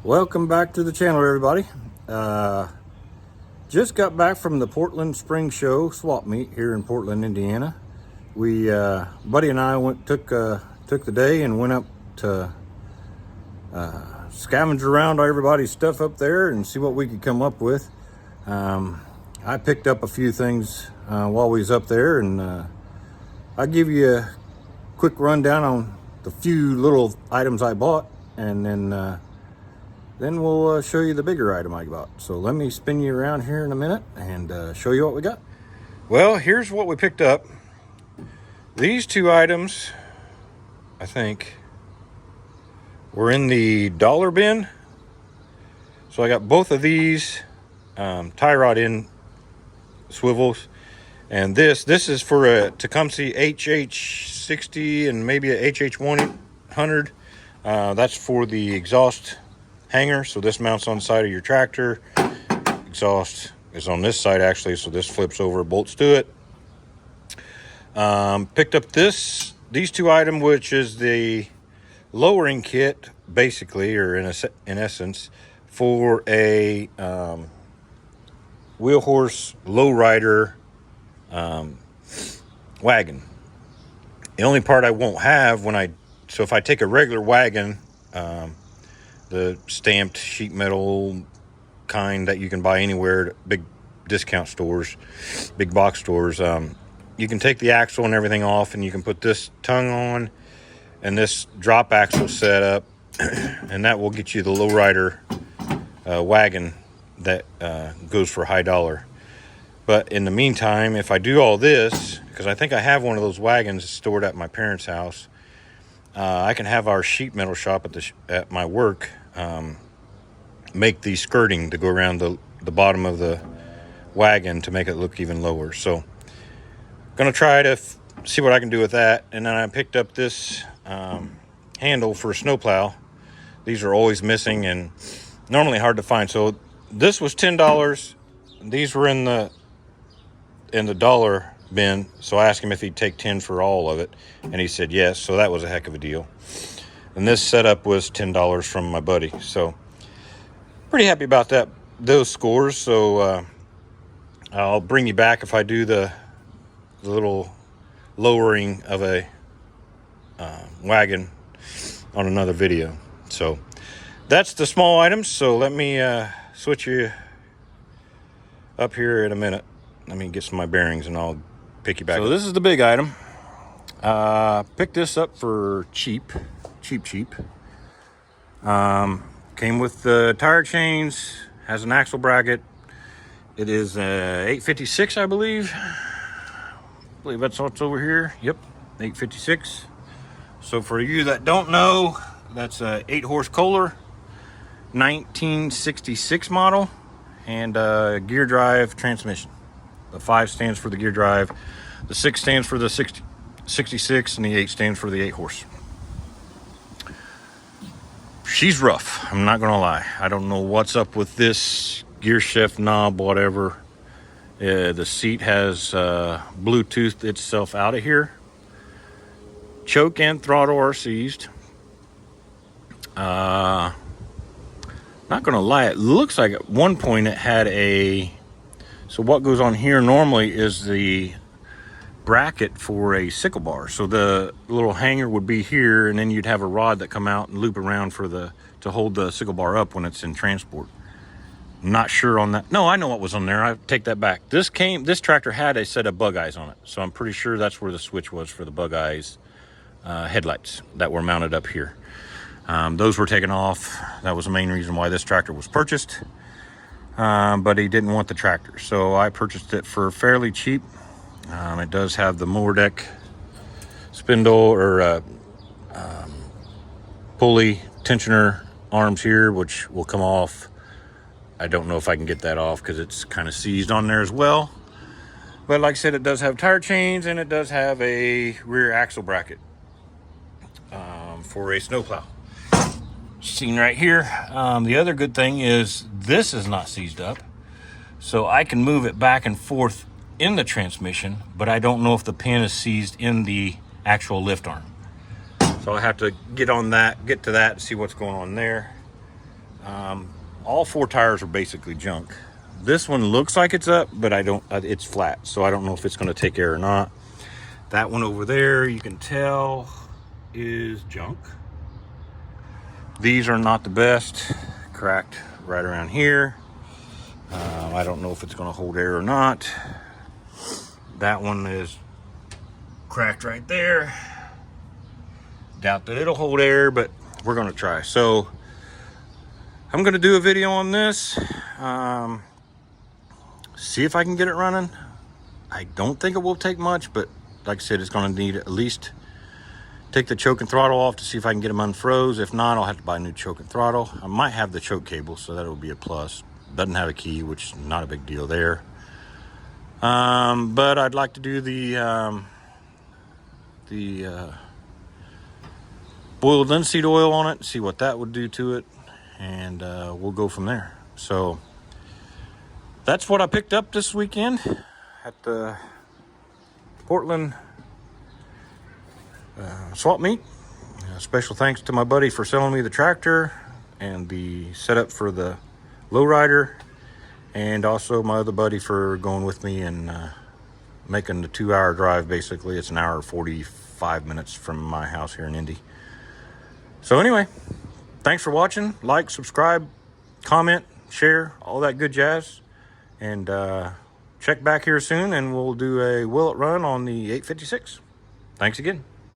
Welcome back to the channel, everybody. Just got back from the Portland Spring Show swap meet here in Portland, Indiana. We buddy and I took the day and went up to scavenge around everybody's stuff up there and see what we could come up with. I picked up a few things while we was up there, and I'll give you a quick rundown on the few little items I bought, and then we'll show you the bigger item I bought. So let me spin you around here in a minute and show you what we got. Well, here's what we picked up. These two items, I think, were in the dollar bin. So I got both of these tie rod in swivels. And this is for a Tecumseh HH60 and maybe a HH100. That's for the exhaust hanger. So this mounts on the side of your tractor. Exhaust is on this side actually, so this flips over, bolts to it. Picked up these two items, which is the lowering kit, basically, or in essence, for a wheel horse lowrider wagon. The only part I won't have so if I take a regular wagon, the stamped sheet metal kind that you can buy anywhere at big discount stores, big box stores, you can take the axle and everything off, and you can put this tongue on and this drop axle set up, and that will get you the lowrider wagon that goes for high dollar. But in the meantime, if I do all this, because I think I have one of those wagons stored at my parents' house, I can have our sheet metal shop at my work make the skirting to go around the bottom of the wagon to make it look even lower. So gonna try to see what I can do with that. And then I picked up this handle for a snowplow. These are always missing and normally hard to find. So this was $10. These were in the dollar bin. So I asked him if he'd take 10 for all of it, and he said yes. So that was a heck of a deal. And this setup was $10 from my buddy. So pretty happy about those scores. So I'll bring you back if I do the little lowering of a wagon on another video. So that's the small items. So let me switch you up here in a minute. Let me get some of my bearings and I'll pick you back up. So this is the big item. Picked this up for cheap. Came with the tire chains, has an axle bracket. It is 856, I believe. That's what's over here. Yep, 856. So for you that don't know, that's a 8-horse Kohler, 1966 model, and a gear drive transmission. The 5 stands for the gear drive, the 6 stands for the 66, and the 8 stands for the 8-horse. She's rough, I'm not gonna lie. I don't know what's up with this gear shift knob, whatever. The seat has Bluetoothed itself out of here. Choke and throttle are seized. Not gonna lie, it looks like at one point it had so what goes on here normally is the bracket for a sickle bar. So the little hanger would be here, and then you'd have a rod that come out and loop around to hold the sickle bar up when it's in transport. I'm not sure on that. No, I know what was on there. I take that back. This tractor had a set of bug eyes on it, so I'm pretty sure that's where the switch was for the bug eyes headlights that were mounted up here. Those were taken off. That was the main reason why this tractor was purchased. But he didn't want the tractor, so I purchased it for fairly cheap. It does have the mower deck spindle or pulley tensioner arms here, which will come off. I don't know if I can get that off because it's kind of seized on there as well. But like I said, it does have tire chains, and it does have a rear axle bracket for a snowplow. Seen right here. The other good thing is this is not seized up, so I can move it back and forth in the transmission, but I don't know if the pin is seized in the actual lift arm. So I have to get to that and see what's going on there. All 4 tires are basically junk. This one looks like it's up, but it's flat, so I don't know if it's going to take air or not. That one over there, you can tell, is junk. These are not the best. Cracked right around here. I don't know if it's going to hold air or not. That one is cracked right there. Doubt that it'll hold air, but we're going to try. So I'm going to do a video on this. See if I can get it running. I don't think it will take much, but like I said, it's going to need at least take the choke and throttle off to see if I can get them unfroze. If not, I'll have to buy a new choke and throttle. I might have the choke cable, so that'll be a plus. Doesn't have a key, which is not a big deal there. But I'd like to do the boiled linseed oil on it, see what that would do to it, and we'll go from there. So that's what I picked up this weekend at the Portland swap meet. Special thanks to my buddy for selling me the tractor and the setup for the lowrider, and also my other buddy for going with me and making the 2-hour drive. Basically, it's an hour 45 minutes from my house here in Indy. So anyway, thanks for watching. Like, subscribe, comment, share, all that good jazz. And check back here soon, and we'll do a will it run on the 856. Thanks again.